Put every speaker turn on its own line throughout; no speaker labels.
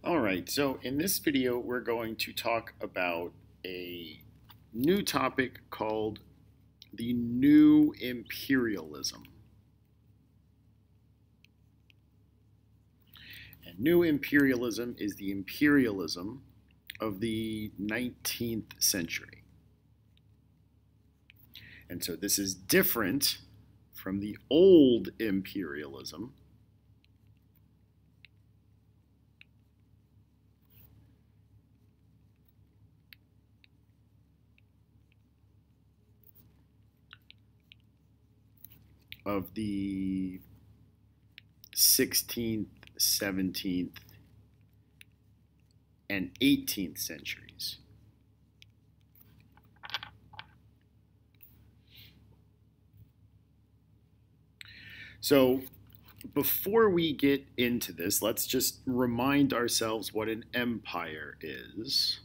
All right, so in this video, we're going to talk about a new topic called the New Imperialism. And New Imperialism is the imperialism of the 19th century. And so this is different from the old imperialism, of the 16th, 17th, and 18th centuries. So before we get into this, let's just remind ourselves what an empire is.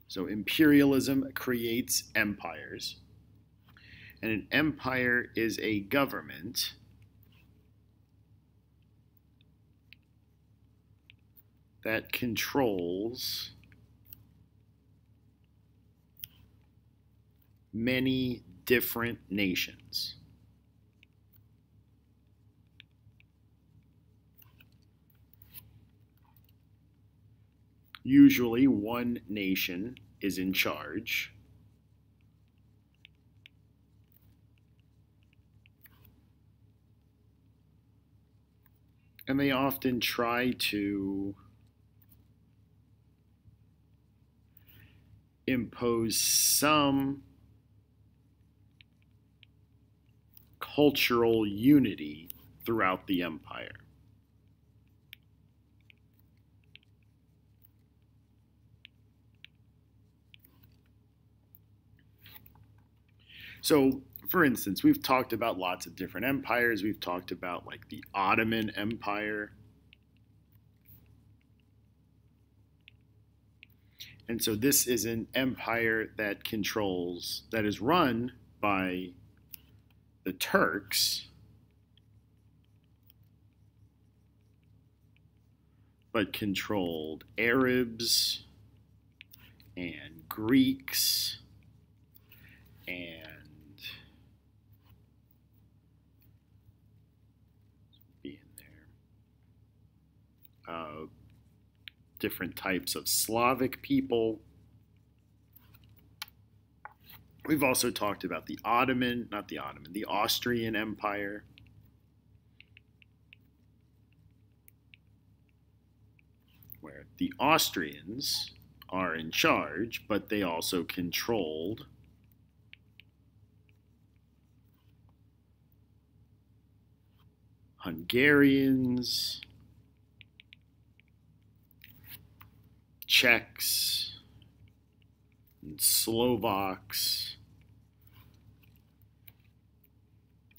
So imperialism creates empires. And an empire is a government that controls many different nations. Usually one nation is in charge. And they often try to impose some cultural unity throughout the empire. So, for instance, we've talked about lots of different empires. We've talked about like the Ottoman Empire. And so this is an empire that is run by the Turks, but controlled Arabs and Greeks and different types of Slavic people. We've also talked about the the Austrian Empire. Where the Austrians are in charge, but they also controlled Hungarians, Czechs, and Slovaks.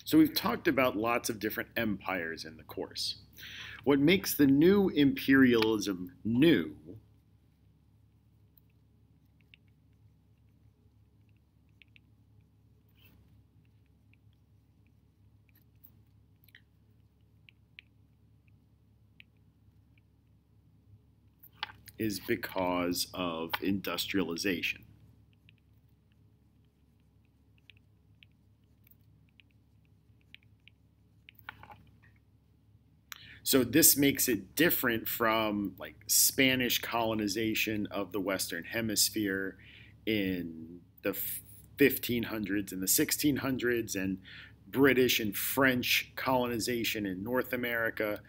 So we've talked about lots of different empires in the course. What makes the new imperialism new is because of industrialization. So this makes it different from like Spanish colonization of the Western Hemisphere in the 1500s and the 1600s, and British and French colonization in North America.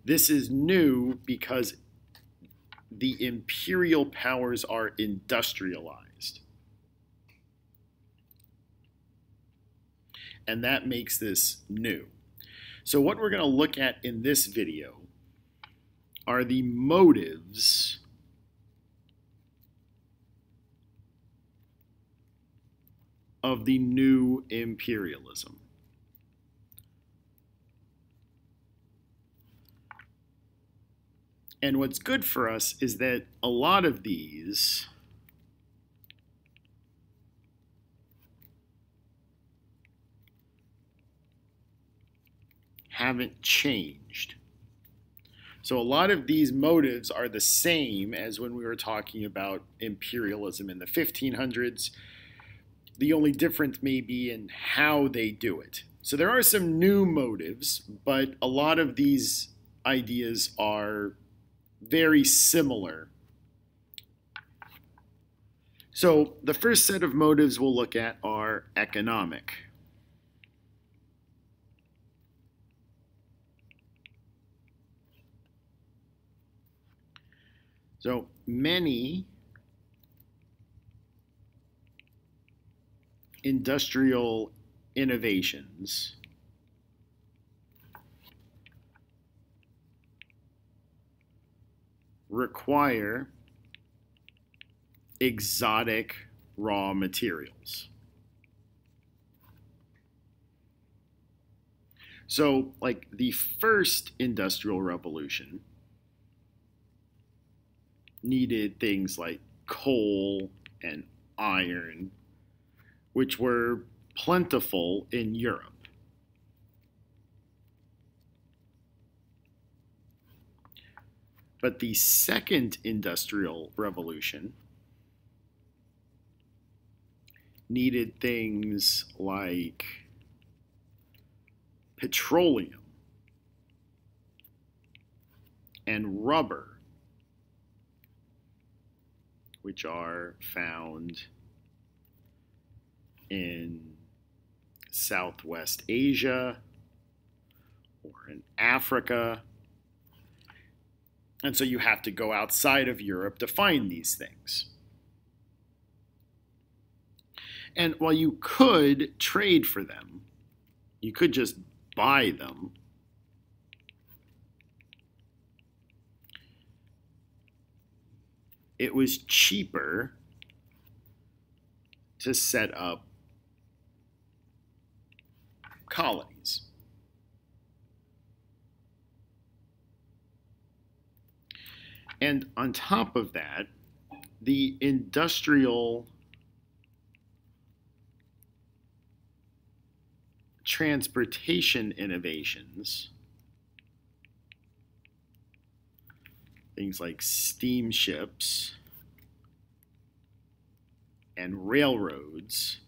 This is new because the imperial powers are industrialized. And that makes this new. So what we're going to look at in this video are the motives of the new imperialism. And what's good for us is that a lot of these haven't changed. So a lot of these motives are the same as when we were talking about imperialism in the 1500s. The only difference may be in how they do it. So there are some new motives, but a lot of these ideas are very similar. So the first set of motives we'll look at are economic. So many industrial innovations require exotic raw materials. So, like the first industrial revolution needed things like coal and iron, which were plentiful in Europe. But the second industrial revolution needed things like petroleum and rubber, which are found in Southwest Asia or in Africa. And so you have to go outside of Europe to find these things. And while you could trade for them, you could just buy them. It was cheaper to set up colonies. And on top of that, the industrial transportation innovations, things like steamships and railroads,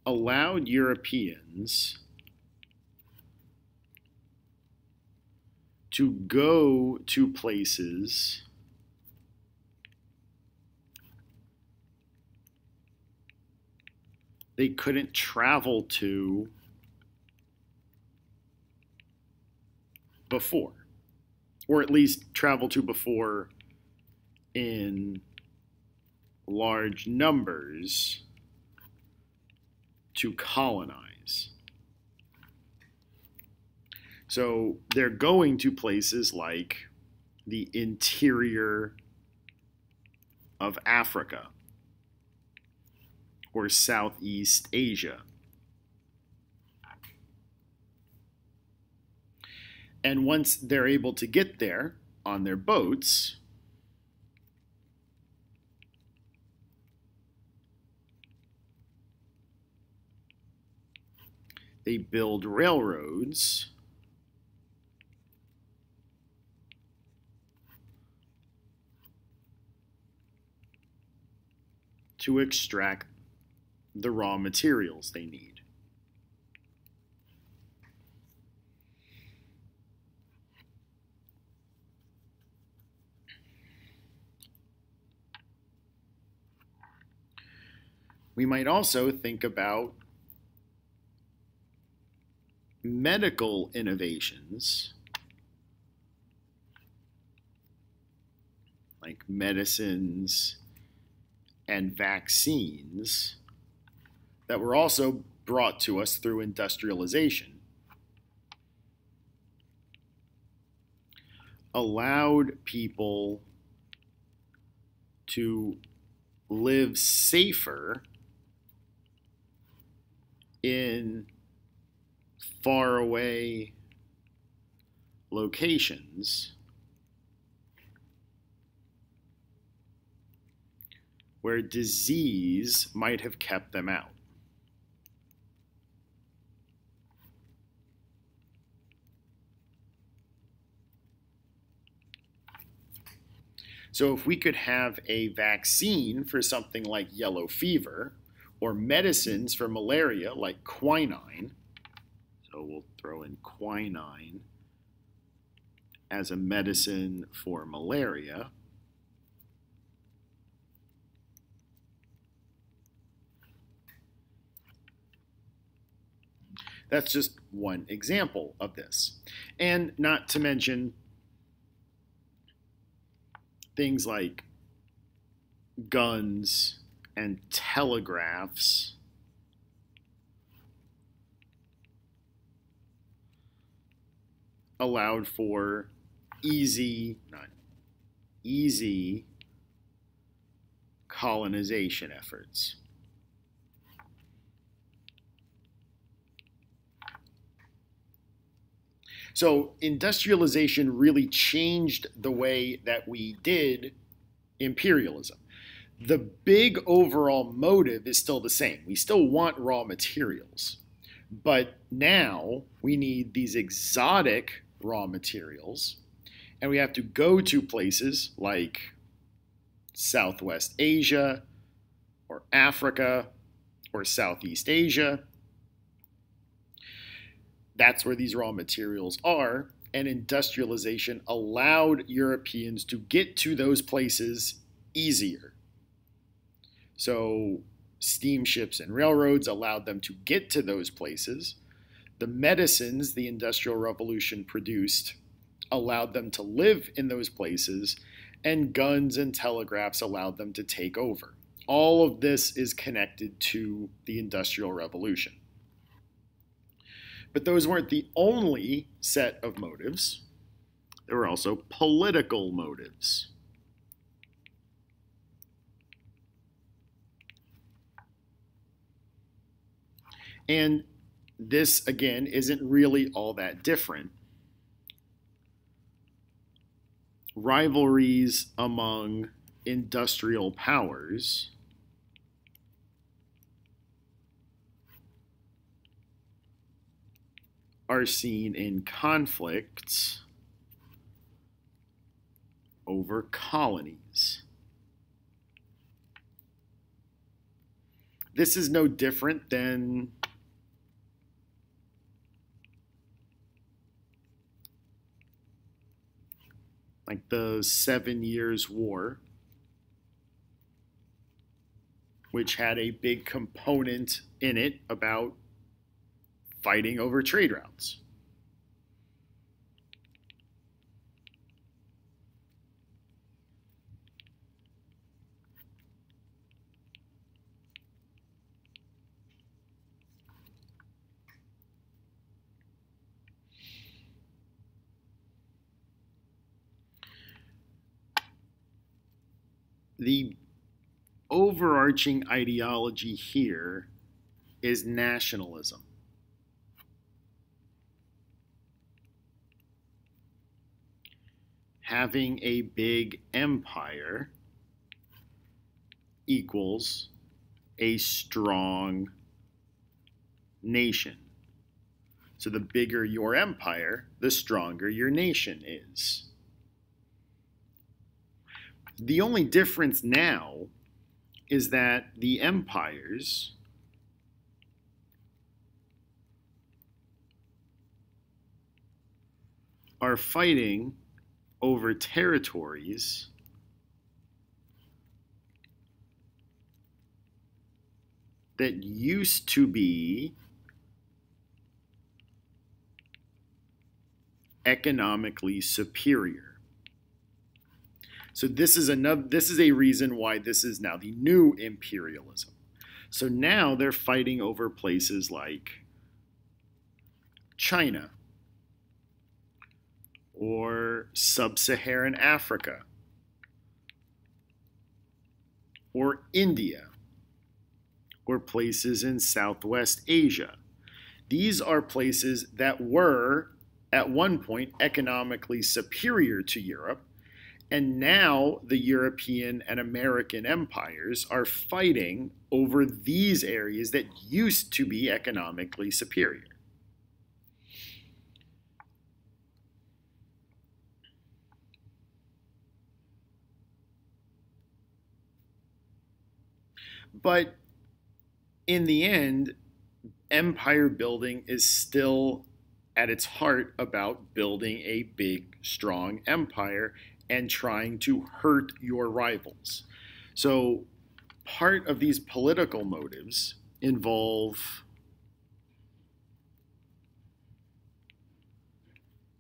allowed Europeans to go to places they couldn't travel to before, or at least travel to before in large numbers to colonize. So they're going to places like the interior of Africa or Southeast Asia. And once they're able to get there on their boats, they build railroads to extract the raw materials they need. We might also think about medical innovations like medicines and vaccines that were also brought to us through industrialization, allowed people to live safer in faraway locations where disease might have kept them out. So if we could have a vaccine for something like yellow fever, or medicines for malaria like quinine, so we'll throw in quinine as a medicine for malaria, that's just one example of this. And not to mention things like guns and telegraphs allowed for easy colonization efforts. So industrialization really changed the way that we did imperialism. The big overall motive is still the same. We still want raw materials, but now we need these exotic raw materials, and we have to go to places like Southwest Asia or Africa or Southeast Asia. That's where these raw materials are, and industrialization allowed Europeans to get to those places easier. So steamships and railroads allowed them to get to those places. The medicines the Industrial Revolution produced allowed them to live in those places, and guns and telegraphs allowed them to take over. All of this is connected to the Industrial Revolution. But those weren't the only set of motives. There were also political motives. And this, again, isn't really all that different. Rivalries among industrial powers are seen in conflicts over colonies. This is no different than like the 7 Years' War, which had a big component in it about fighting over trade routes. The overarching ideology here is nationalism. Having a big empire equals a strong nation. So the bigger your empire, the stronger your nation is. The only difference now is that the empires are fighting over territories that used to be economically superior. So this is a reason why this is now the new imperialism. So now they're fighting over places like China or sub-Saharan Africa or India or places in Southwest Asia. These are places that were at one point economically superior to Europe, and now the European and American empires are fighting over these areas that used to be economically superior. But in the end, empire building is still at its heart about building a big, strong empire and trying to hurt your rivals. So, part of these political motives involve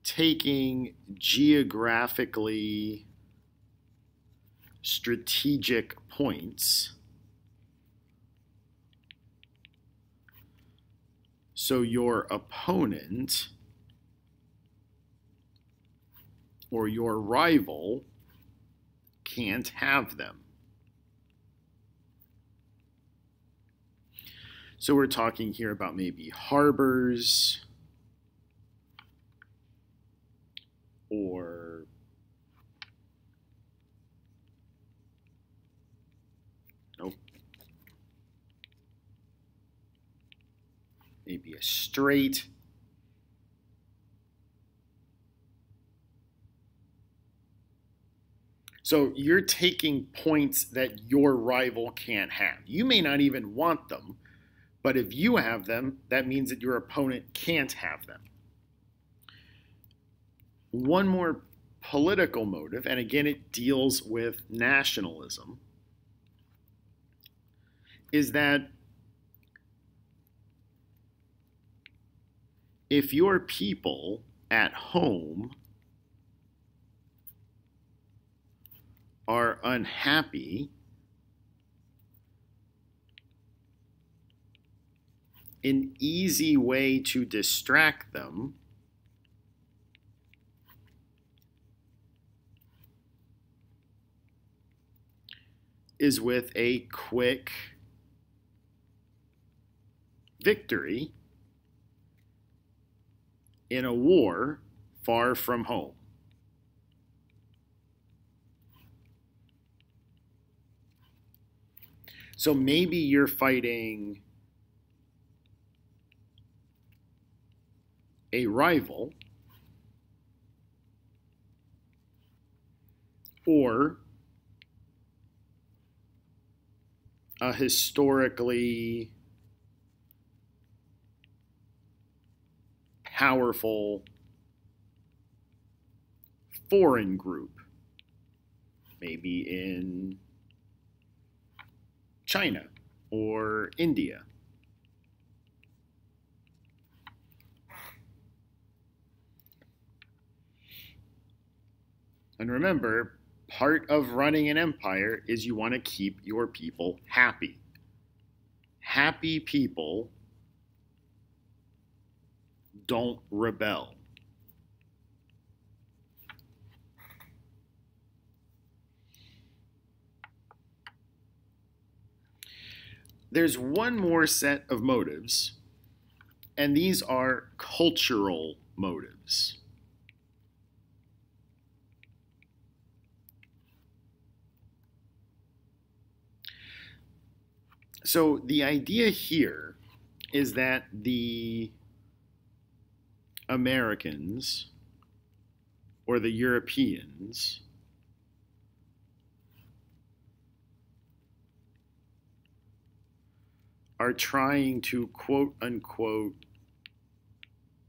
taking geographically strategic points so your opponent or your rival can't have them. So we're talking here about maybe harbors or maybe a strait. So you're taking points that your rival can't have. You may not even want them, but if you have them, that means that your opponent can't have them. One more political motive, and again it deals with nationalism, is that if your people at home are unhappy, an easy way to distract them is with a quick victory in a war far from home. So maybe you're fighting a rival or a historically powerful foreign group, maybe in China or India. And remember, part of running an empire is you want to keep your people happy. Happy people don't rebel. There's one more set of motives, and these are cultural motives. So the idea here is that the Americans or the Europeans are trying to quote unquote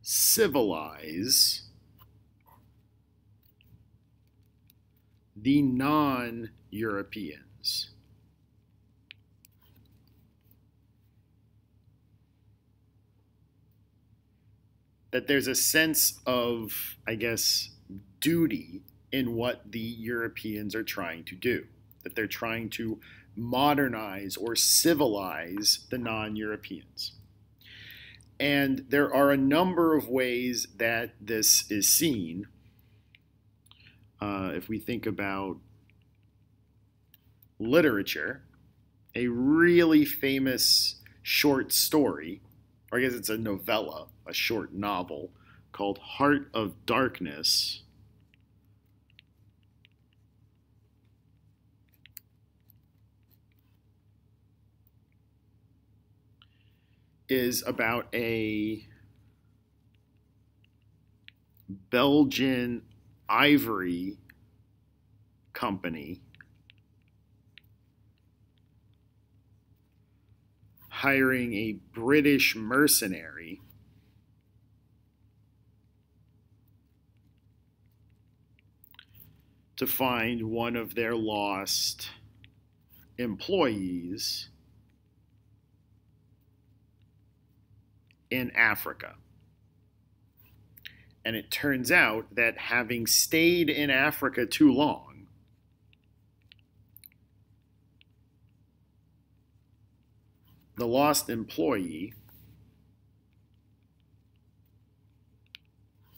civilize the non-Europeans. That there's a sense of, I guess, duty in what the Europeans are trying to do. That they're trying to modernize or civilize the non-Europeans. And there are a number of ways that this is seen. If we think about literature, a really famous short story, or I guess it's a novella, a short novel called Heart of Darkness, is about a Belgian ivory company hiring a British mercenary to find one of their lost employees in Africa. And it turns out that having stayed in Africa too long, the lost employee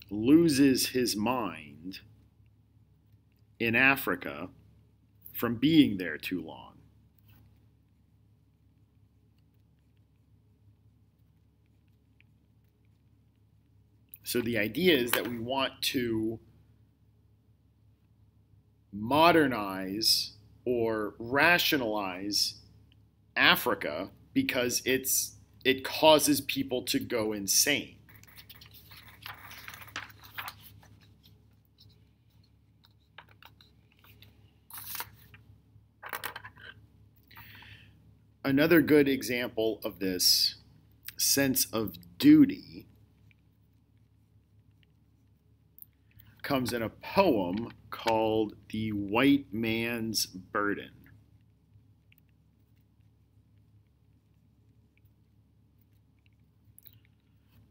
loses his mind in Africa from being there too long. So the idea is that we want to modernize or rationalize Africa because it causes people to go insane. Another good example of this sense of duty comes in a poem called The White Man's Burden.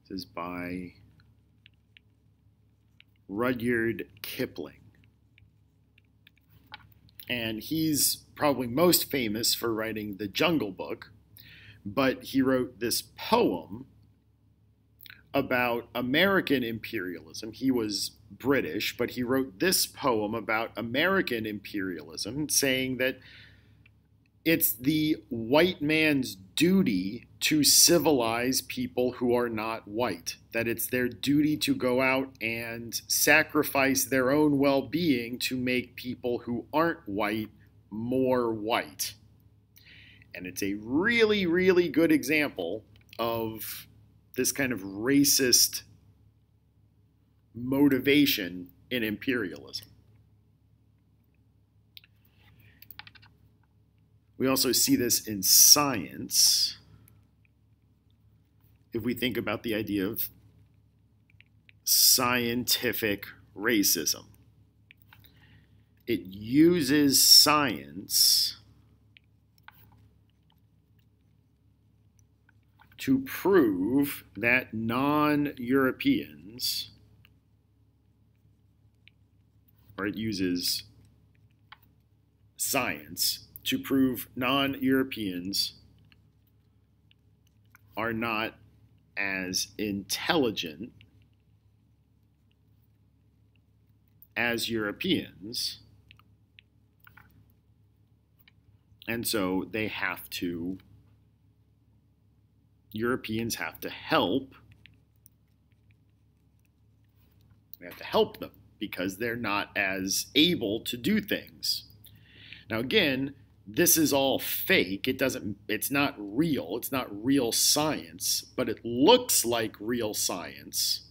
This is by Rudyard Kipling. And he's probably most famous for writing The Jungle Book, but he wrote this poem about American imperialism. He was British, but he wrote this poem about American imperialism, saying that it's the white man's duty to civilize people who are not white, that it's their duty to go out and sacrifice their own well-being to make people who aren't white more white. And it's a really, really good example of this kind of racist motivation in imperialism. We also see this in science if we think about the idea of scientific racism. It uses science to prove that non-Europeans, or it uses science to prove non-Europeans are not as intelligent as Europeans, and so Europeans have to help. We have to help them because they're not as able to do things. Now again, this is all fake. It's not real. It's not real science, but it looks like real science.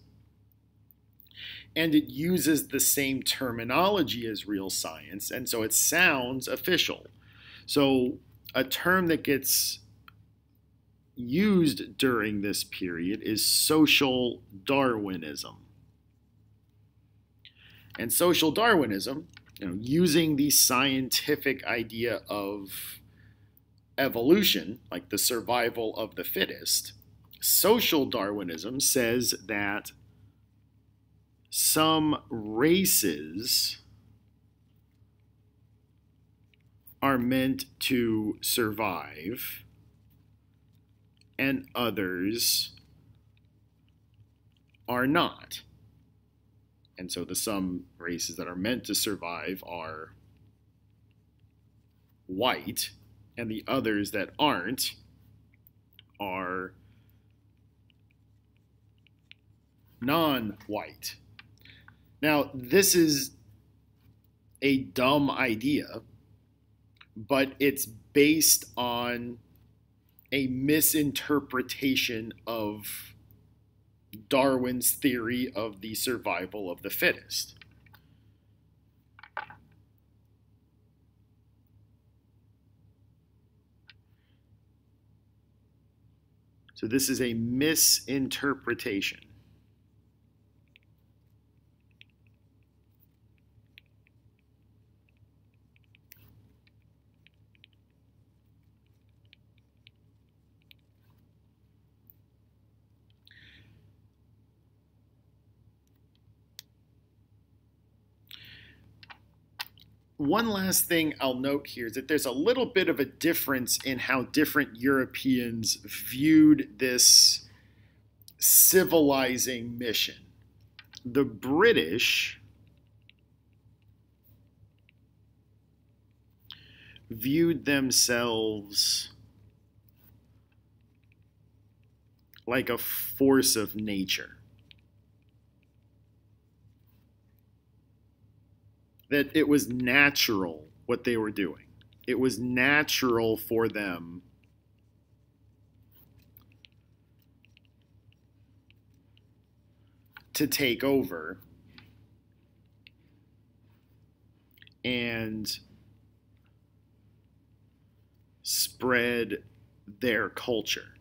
And it uses the same terminology as real science, and so it sounds official. So a term that gets used during this period is social Darwinism. And social Darwinism, using the scientific idea of evolution, like the survival of the fittest, social Darwinism says that some races are meant to survive and others are not. And so the some races that are meant to survive are white, and the others that aren't are non-white. Now, this is a dumb idea, but it's based on a misinterpretation of Darwin's theory of the survival of the fittest. So this is a misinterpretation. One last thing I'll note here is that there's a little bit of a difference in how different Europeans viewed this civilizing mission. The British viewed themselves like a force of nature. That it was natural what they were doing. It was natural for them to take over and spread their culture.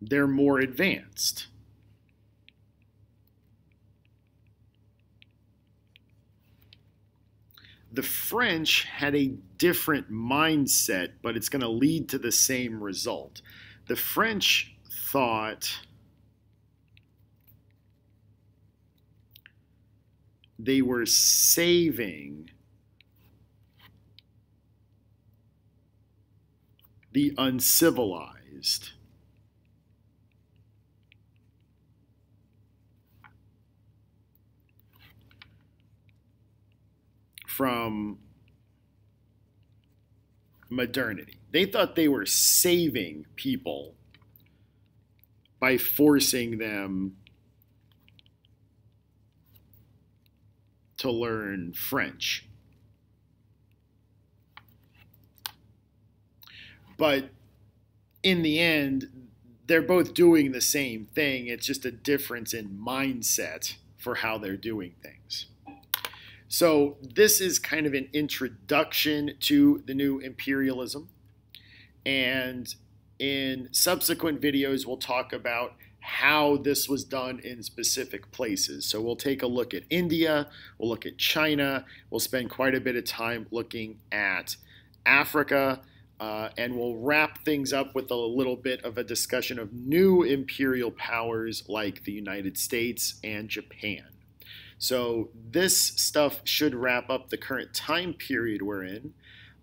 They're more advanced. The French had a different mindset, but it's going to lead to the same result. The French thought they were saving the uncivilized from modernity. They thought they were saving people by forcing them to learn French. But in the end, they're both doing the same thing. It's just a difference in mindset for how they're doing things. So this is kind of an introduction to the new imperialism. And in subsequent videos, we'll talk about how this was done in specific places. So we'll take a look at India, we'll look at China, we'll spend quite a bit of time looking at Africa, and we'll wrap things up with a little bit of a discussion of new imperial powers like the United States and Japan. So this stuff should wrap up the current time period we're in.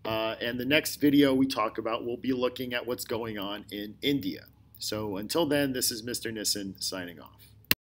And the next video we talk about, we'll be looking at what's going on in India. So until then, this is Mr. Nissen signing off.